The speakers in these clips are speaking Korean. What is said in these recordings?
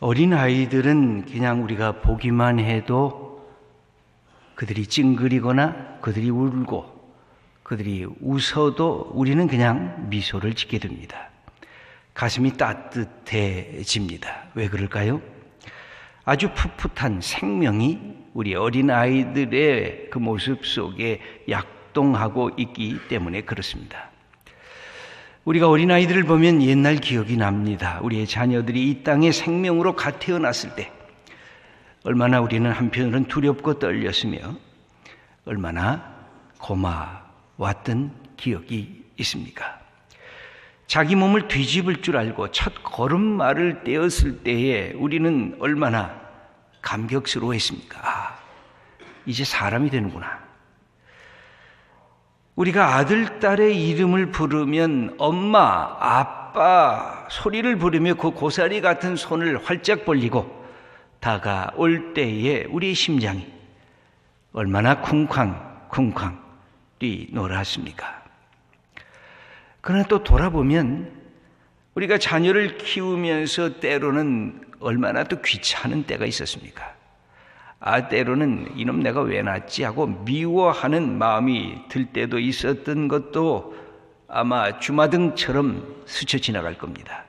어린아이들은 그냥 우리가 보기만 해도 그들이 찡그리거나 그들이 울고 그들이 웃어도 우리는 그냥 미소를 짓게 됩니다. 가슴이 따뜻해집니다. 왜 그럴까요? 아주 풋풋한 생명이 우리 어린아이들의 그 모습 속에 약동하고 있기 때문에 그렇습니다. 우리가 어린아이들을 보면 옛날 기억이 납니다. 우리의 자녀들이 이 땅에 생명으로 갓 태어났을 때 얼마나 우리는 한편으로는 두렵고 떨렸으며 얼마나 고마웠던 기억이 있습니까? 자기 몸을 뒤집을 줄 알고 첫 걸음마를 떼었을 때에 우리는 얼마나 감격스러워했습니까? 이제 사람이 되는구나. 우리가 아들, 딸의 이름을 부르면 엄마, 아빠 소리를 부르며 그 고사리 같은 손을 활짝 벌리고 다가올 때에 우리의 심장이 얼마나 쿵쾅쿵쾅 뛰놀았습니까? 그러나 또 돌아보면 우리가 자녀를 키우면서 때로는 얼마나 또 귀찮은 때가 있었습니까? 때로는 이놈 내가 왜 낳았지 하고 미워하는 마음이 들 때도 있었던 것도 아마 주마등처럼 스쳐 지나갈 겁니다.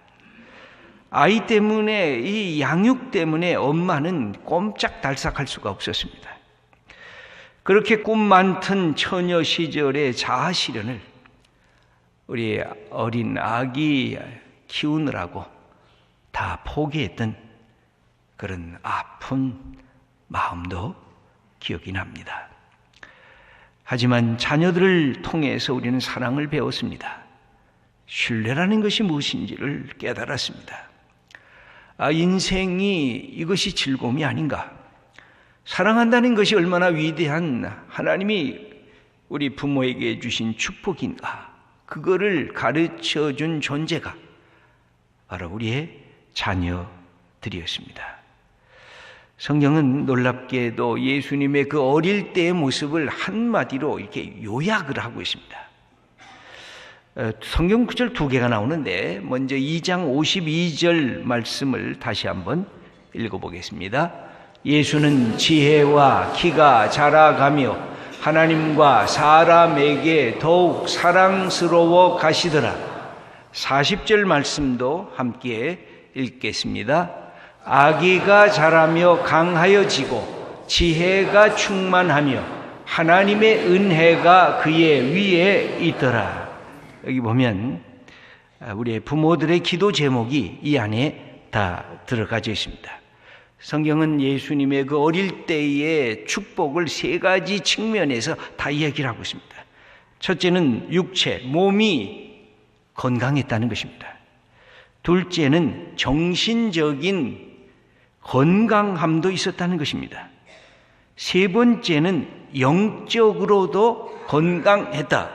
아이 때문에, 이 양육 때문에 엄마는 꼼짝달싹할 수가 없었습니다. 그렇게 꿈 많던 처녀 시절의 자아 실현을 우리 어린 아기 키우느라고 다 포기했던 그런 아픈 마음도 기억이 납니다. 하지만 자녀들을 통해서 우리는 사랑을 배웠습니다. 신뢰라는 것이 무엇인지를 깨달았습니다. 인생이 이것이 즐거움이 아닌가? 사랑한다는 것이 얼마나 위대한 하나님이 우리 부모에게 주신 축복인가? 그거를 가르쳐준 존재가 바로 우리의 자녀들이었습니다. 성경은 놀랍게도 예수님의 그 어릴 때의 모습을 한마디로 이렇게 요약을 하고 있습니다. 성경 구절 2개가 나오는데 먼저 2장 52절 말씀을 다시 한번 읽어보겠습니다. 예수는 지혜와 키가 자라가며 하나님과 사람에게 더욱 사랑스러워 가시더라. 40절 말씀도 함께 읽겠습니다. 아기가 자라며 강하여지고 지혜가 충만하며 하나님의 은혜가 그의 위에 있더라. 여기 보면 우리의 부모들의 기도 제목이 이 안에 다 들어가져 있습니다. 성경은 예수님의 그 어릴 때의 축복을 3가지 측면에서 다 이야기를 하고 있습니다. 첫째는 육체, 몸이 건강했다는 것입니다. 둘째는 정신적인 건강함도 있었다는 것입니다. 3번째는 영적으로도 건강했다.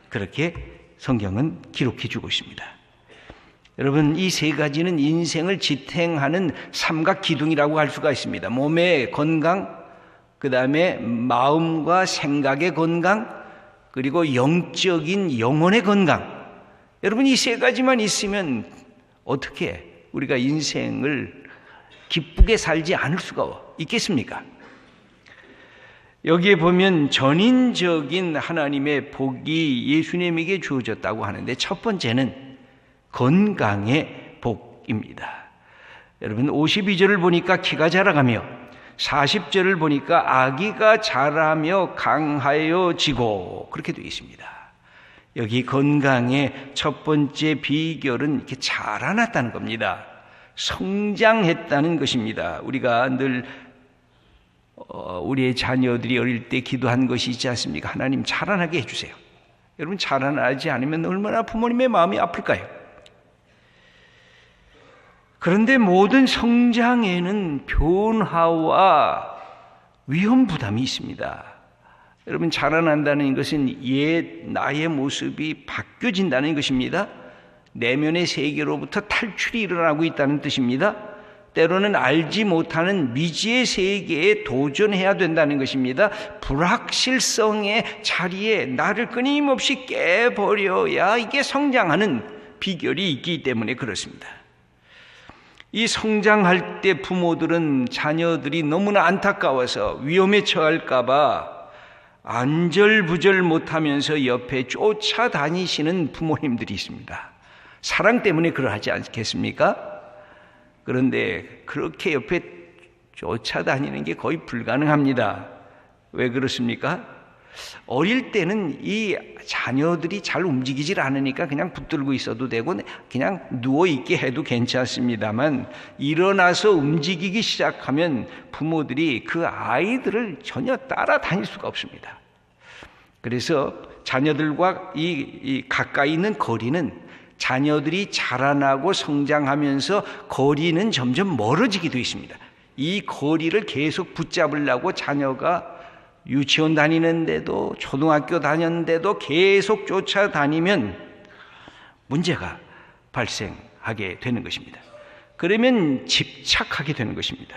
그렇게 성경은 기록해 주고 있습니다. 여러분, 이 3가지는 인생을 지탱하는 삼각기둥이라고 할 수가 있습니다. 몸의 건강, 그 다음에 마음과 생각의 건강, 그리고 영적인 영혼의 건강. 여러분, 이 3가지만 있으면 어떻게 우리가 인생을 기쁘게 살지 않을 수가 있겠습니까? 여기에 보면 전인적인 하나님의 복이 예수님에게 주어졌다고 하는데 첫 번째는 건강의 복입니다. 여러분 52절을 보니까 키가 자라가며 40절을 보니까 아기가 자라며 강하여지고 그렇게 되어 있습니다. 여기 건강의 첫 번째 비결은 이렇게 자라났다는 겁니다. 성장했다는 것입니다. 우리가 늘 우리의 자녀들이 어릴 때 기도한 것이 있지 않습니까? 하나님 자라나게 해주세요. 여러분 자라나지 않으면 얼마나 부모님의 마음이 아플까요? 그런데 모든 성장에는 변화와 위험 부담이 있습니다. 여러분 자라난다는 것은 옛 나의 모습이 바뀌어진다는 것입니다. 내면의 세계로부터 탈출이 일어나고 있다는 뜻입니다. 때로는 알지 못하는 미지의 세계에 도전해야 된다는 것입니다. 불확실성의 자리에 나를 끊임없이 깨버려야 이게 성장하는 비결이 있기 때문에 그렇습니다. 이 성장할 때 부모들은 자녀들이 너무나 안타까워서 위험에 처할까 봐 안절부절 못하면서 옆에 쫓아다니시는 부모님들이 있습니다. 사랑 때문에 그러하지 않겠습니까? 그런데 그렇게 옆에 쫓아다니는 게 거의 불가능합니다. 왜 그렇습니까? 어릴 때는 이 자녀들이 잘 움직이질 않으니까 그냥 붙들고 있어도 되고 그냥 누워있게 해도 괜찮습니다만, 일어나서 움직이기 시작하면 부모들이 그 아이들을 전혀 따라다닐 수가 없습니다. 그래서 자녀들과 이 가까이 있는 거리는 자녀들이 자라나고 성장하면서 거리는 점점 멀어지기도 있습니다. 이 거리를 계속 붙잡으려고 자녀가 유치원 다니는데도 초등학교 다녔는데도 계속 쫓아다니면 문제가 발생하게 되는 것입니다. 그러면 집착하게 되는 것입니다.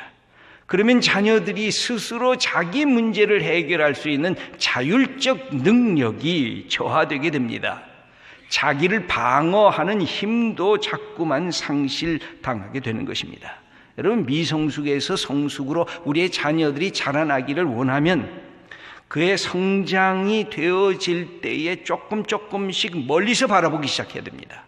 그러면 자녀들이 스스로 자기 문제를 해결할 수 있는 자율적 능력이 저하되게 됩니다. 자기를 방어하는 힘도 자꾸만 상실당하게 되는 것입니다. 여러분, 미성숙에서 성숙으로 우리의 자녀들이 자라나기를 원하면 그의 성장이 되어질 때에 조금씩 멀리서 바라보기 시작해야 됩니다.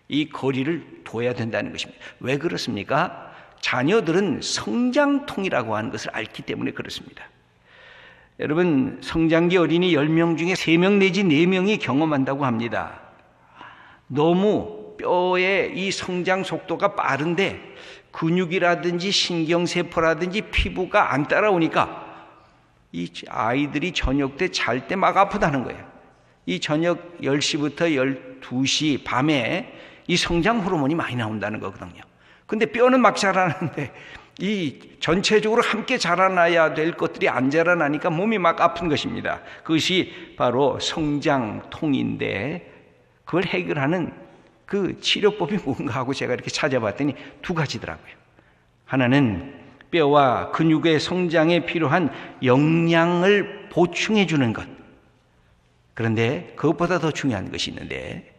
이 거리를 둬야 된다는 것입니다. 왜 그렇습니까? 자녀들은 성장통이라고 하는 것을 알기 때문에 그렇습니다. 여러분, 성장기 어린이 10명 중에 3명 내지 4명이 경험한다고 합니다. 너무 뼈의 이 성장 속도가 빠른데 근육이라든지 신경세포라든지 피부가 안 따라오니까 이 아이들이 저녁 때 잘 때 막 아프다는 거예요. 이 저녁 10시부터 12시 밤에 이 성장 호르몬이 많이 나온다는 거거든요. 근데 뼈는 막 자라나는데 이 전체적으로 함께 자라나야 될 것들이 안 자라나니까 몸이 막 아픈 것입니다. 그것이 바로 성장통인데, 그걸 해결하는 그 치료법이 뭔가 하고 제가 이렇게 찾아봤더니 2가지더라고요. 하나는 뼈와 근육의 성장에 필요한 영양을 보충해 주는 것. 그런데 그것보다 더 중요한 것이 있는데,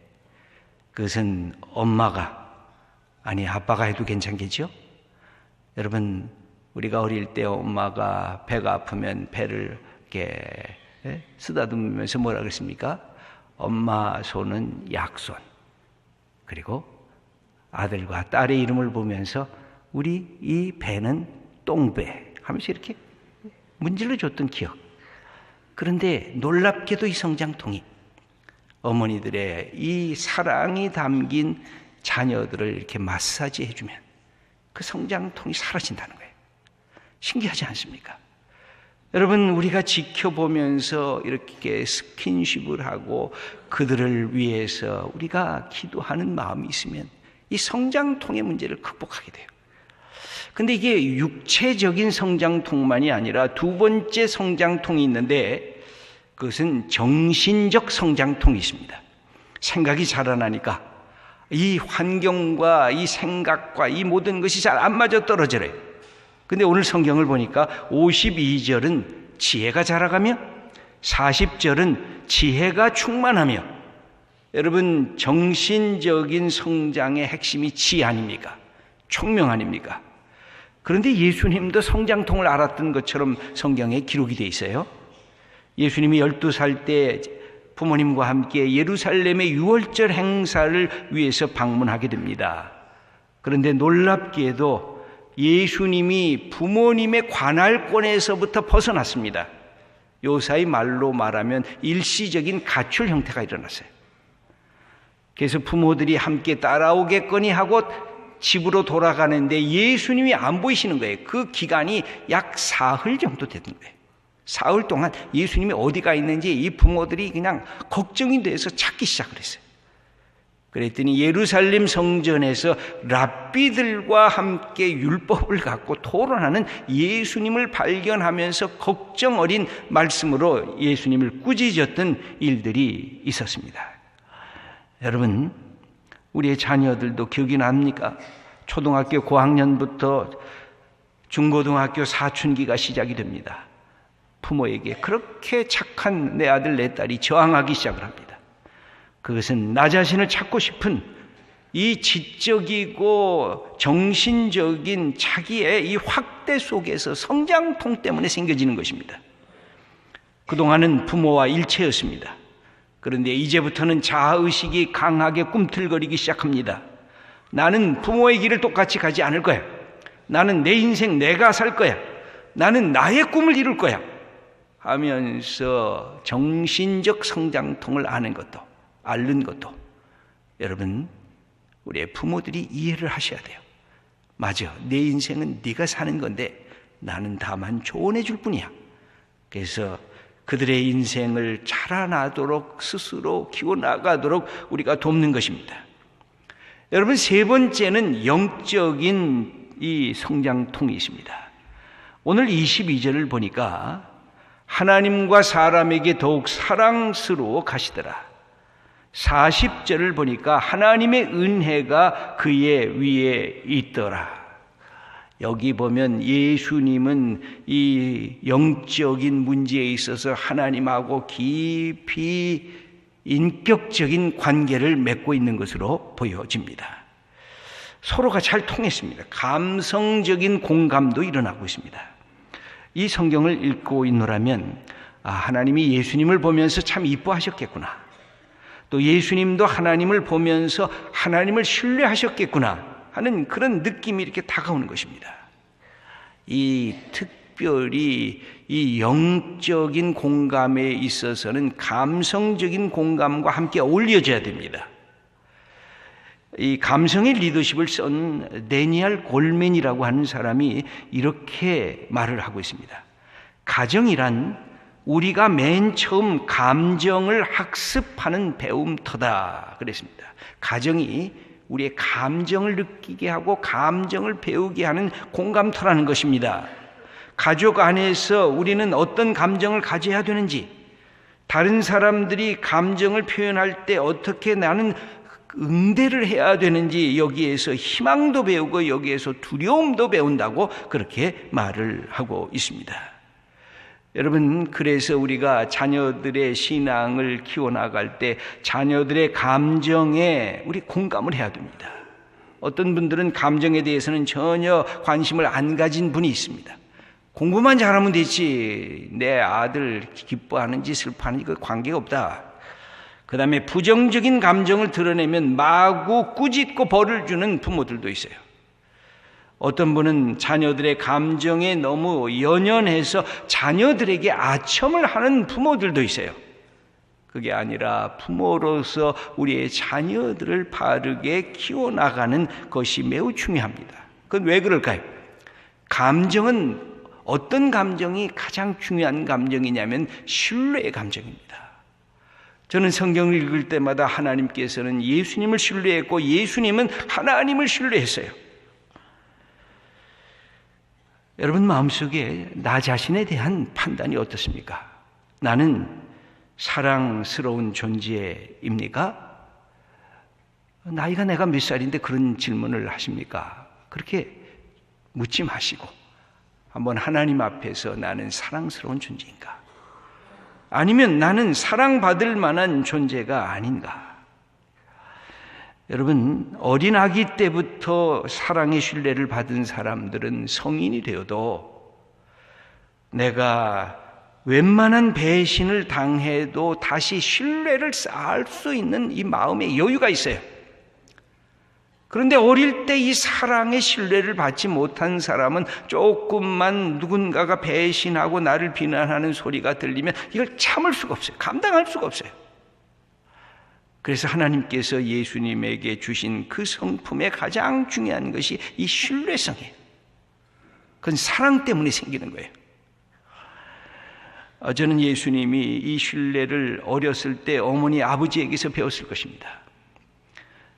그것은 엄마가, 아니 아빠가 해도 괜찮겠죠? 여러분, 우리가 어릴 때 엄마가 배가 아프면 배를 이렇게 쓰다듬으면서 뭐라 그랬습니까? 엄마 손은 약손. 그리고 아들과 딸의 이름을 보면서 우리 이 배는 똥배 하면서 이렇게 문질러 줬던 기억. 그런데 놀랍게도 이 성장통이 어머니들의 이 사랑이 담긴 자녀들을 이렇게 마사지 해주면 그 성장통이 사라진다는 거예요. 신기하지 않습니까? 여러분, 우리가 지켜보면서 이렇게 스킨십을 하고 그들을 위해서 우리가 기도하는 마음이 있으면 이 성장통의 문제를 극복하게 돼요. 근데 이게 육체적인 성장통만이 아니라 2번째 성장통이 있는데, 그것은 정신적 성장통이 있습니다. 생각이 자라나니까 이 환경과 이 생각과 이 모든 것이 잘 안 맞아 떨어져요. 근데 오늘 성경을 보니까 52절은 지혜가 자라가며 40절은 지혜가 충만하며, 여러분, 정신적인 성장의 핵심이 지혜 아닙니까? 총명 아닙니까? 그런데 예수님도 성장통을 알았던 것처럼 성경에 기록이 되어 있어요. 예수님이 12살 때 부모님과 함께 예루살렘의 유월절 행사를 위해서 방문하게 됩니다. 그런데 놀랍게도 예수님이 부모님의 관할권에서부터 벗어났습니다. 요사이 말로 말하면 일시적인 가출 형태가 일어났어요. 그래서 부모들이 함께 따라오겠거니 하고 집으로 돌아가는데 예수님이 안 보이시는 거예요. 그 기간이 약 사흘 정도 됐던 거예요. 사흘 동안 예수님이 어디가 있는지 이 부모들이 그냥 걱정이 돼서 찾기 시작을 했어요. 그랬더니 예루살렘 성전에서 랍비들과 함께 율법을 갖고 토론하는 예수님을 발견하면서 걱정 어린 말씀으로 예수님을 꾸짖었던 일들이 있었습니다. 여러분, 우리의 자녀들도 기억이 납니까? 초등학교 고학년부터 중고등학교 사춘기가 시작이 됩니다. 부모에게 그렇게 착한 내 아들 내 딸이 저항하기 시작을 합니다. 그것은 나 자신을 찾고 싶은 이 지적이고 정신적인 자기의 이 확대 속에서 성장통 때문에 생겨지는 것입니다. 그동안은 부모와 일체였습니다. 그런데 이제부터는 자아의식이 강하게 꿈틀거리기 시작합니다. 나는 부모의 길을 똑같이 가지 않을 거야. 나는 내 인생 내가 살 거야. 나는 나의 꿈을 이룰 거야 하면서 정신적 성장통을 앓는 것도 여러분, 우리의 부모들이 이해를 하셔야 돼요. 맞아, 내 인생은 네가 사는 건데 나는 다만 조언해 줄 뿐이야. 그래서 그들의 인생을 자라나도록 스스로 키워나가도록 우리가 돕는 것입니다. 여러분, 세 번째는 영적인 이 성장통이 있습니다. 오늘 22절을 보니까 하나님과 사람에게 더욱 사랑스러워 가시더라. 40절을 보니까 하나님의 은혜가 그의 위에 있더라. 여기 보면 예수님은 이 영적인 문제에 있어서 하나님하고 깊이 인격적인 관계를 맺고 있는 것으로 보여집니다. 서로가 잘 통했습니다. 감성적인 공감도 일어나고 있습니다. 이 성경을 읽고 있노라면 하나님이 예수님을 보면서 참 이뻐하셨겠구나. 또 예수님도 하나님을 보면서 하나님을 신뢰하셨겠구나 하는 그런 느낌이 이렇게 다가오는 것입니다. 이 특별히 이 영적인 공감에 있어서는 감성적인 공감과 함께 어울려져야 됩니다. 이 감성의 리더십을 쓴 데니얼 골맨이라고 하는 사람이 이렇게 말을 하고 있습니다. 가정이란 우리가 맨 처음 감정을 학습하는 배움터다 그랬습니다. 가정이 우리의 감정을 느끼게 하고 감정을 배우게 하는 공감터라는 것입니다. 가족 안에서 우리는 어떤 감정을 가져야 되는지, 다른 사람들이 감정을 표현할 때 어떻게 나는 응대를 해야 되는지 여기에서 희망도 배우고 여기에서 두려움도 배운다고 그렇게 말을 하고 있습니다. 여러분, 그래서 우리가 자녀들의 신앙을 키워나갈 때 자녀들의 감정에 우리 공감을 해야 됩니다. 어떤 분들은 감정에 대해서는 전혀 관심을 안 가진 분이 있습니다. 공부만 잘하면 되지, 내 아들 기뻐하는지 슬퍼하는지 그 관계가 없다. 그 다음에 부정적인 감정을 드러내면 마구 꾸짖고 벌을 주는 부모들도 있어요. 어떤 분은 자녀들의 감정에 너무 연연해서 자녀들에게 아첨을 하는 부모들도 있어요. 그게 아니라 부모로서 우리의 자녀들을 바르게 키워나가는 것이 매우 중요합니다. 그건 왜 그럴까요? 감정은 어떤 감정이 가장 중요한 감정이냐면 신뢰의 감정입니다. 저는 성경을 읽을 때마다 하나님께서는 예수님을 신뢰했고 예수님은 하나님을 신뢰했어요. 여러분 마음속에 나 자신에 대한 판단이 어떻습니까? 나는 사랑스러운 존재입니까? 나이가 내가 몇 살인데 그런 질문을 하십니까? 그렇게 묻지 마시고 한번 하나님 앞에서 나는 사랑스러운 존재인가? 아니면 나는 사랑받을 만한 존재가 아닌가? 여러분, 어린 아기 때부터 사랑의 신뢰를 받은 사람들은 성인이 되어도 내가 웬만한 배신을 당해도 다시 신뢰를 쌓을 수 있는 이 마음의 여유가 있어요. 그런데 어릴 때 이 사랑의 신뢰를 받지 못한 사람은 조금만 누군가가 배신하고 나를 비난하는 소리가 들리면 이걸 참을 수가 없어요. 감당할 수가 없어요. 그래서 하나님께서 예수님에게 주신 그 성품의 가장 중요한 것이 이 신뢰성이에요. 그건 사랑 때문에 생기는 거예요. 저는 예수님이 이 신뢰를 어렸을 때 어머니 아버지에게서 배웠을 것입니다.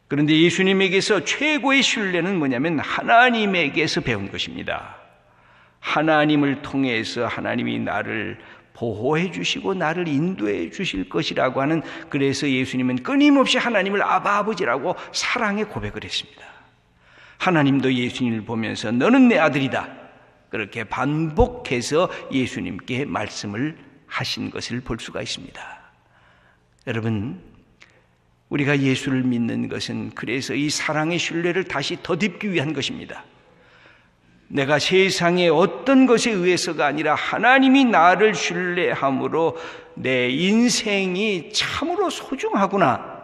그런데 예수님에게서 최고의 신뢰는 뭐냐면 하나님에게서 배운 것입니다. 하나님을 통해서 하나님이 나를 보호해 주시고 나를 인도해 주실 것이라고 하는, 그래서 예수님은 끊임없이 하나님을 아버지라고 사랑의 고백을 했습니다. 하나님도 예수님을 보면서 너는 내 아들이다 그렇게 반복해서 예수님께 말씀을 하신 것을 볼 수가 있습니다. 여러분, 우리가 예수를 믿는 것은 그래서 이 사랑의 신뢰를 다시 덧입기 위한 것입니다. 내가 세상의 어떤 것에 의해서가 아니라 하나님이 나를 신뢰함으로 내 인생이 참으로 소중하구나.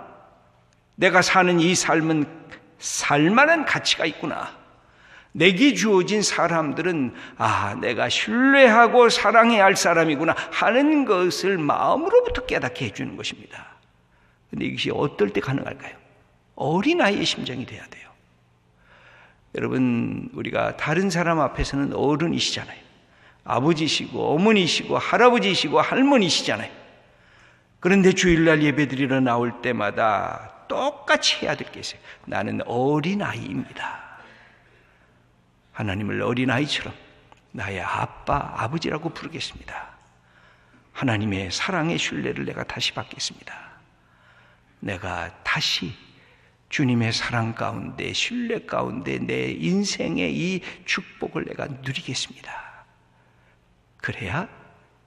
내가 사는 이 삶은 살만한 가치가 있구나. 내게 주어진 사람들은 내가 신뢰하고 사랑해야 할 사람이구나 하는 것을 마음으로부터 깨닫게 해주는 것입니다. 그런데 이것이 어떨 때 가능할까요? 어린아이의 심정이 돼야 돼요. 여러분, 우리가 다른 사람 앞에서는 어른이시잖아요. 아버지시고 어머니시고 할아버지시고 할머니시잖아요. 그런데 주일날 예배드리러 나올 때마다 똑같이 해야 될 게 있어요. 나는 어린아이입니다. 하나님을 어린아이처럼 나의 아빠, 아버지라고 부르겠습니다. 하나님의 사랑의 신뢰를 내가 다시 받겠습니다. 내가 다시 주님의 사랑 가운데, 신뢰 가운데 내 인생의 이 축복을 내가 누리겠습니다. 그래야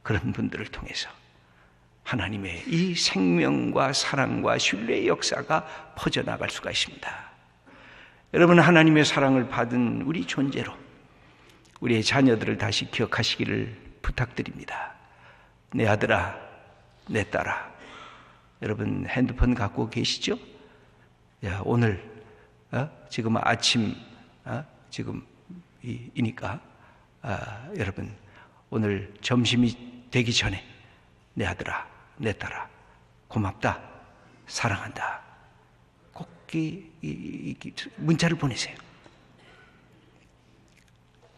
그런 분들을 통해서 하나님의 이 생명과 사랑과 신뢰의 역사가 퍼져나갈 수가 있습니다. 여러분, 하나님의 사랑을 받은 우리 존재로 우리의 자녀들을 다시 기억하시기를 부탁드립니다. 내 아들아, 내 딸아, 여러분 핸드폰 갖고 계시죠? 오늘 지금 아침 지금이니까 여러분 오늘 점심이 되기 전에 내 아들아, 내 딸아, 고맙다, 사랑한다. 꼭 문자를 보내세요.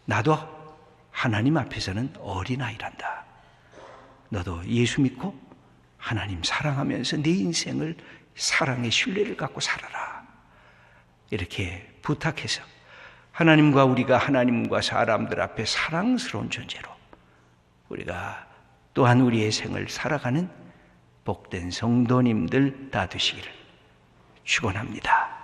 나도 하나님 앞에서는 어린아이란다. 너도 예수 믿고 하나님 사랑하면서 네 인생을 사랑의 신뢰를 갖고 살아라. 이렇게 부탁해서 하나님과 우리가 하나님과 사람들 앞에 사랑스러운 존재로 우리가 또한 우리의 생을 살아가는 복된 성도님들 다 되시기를 축원합니다.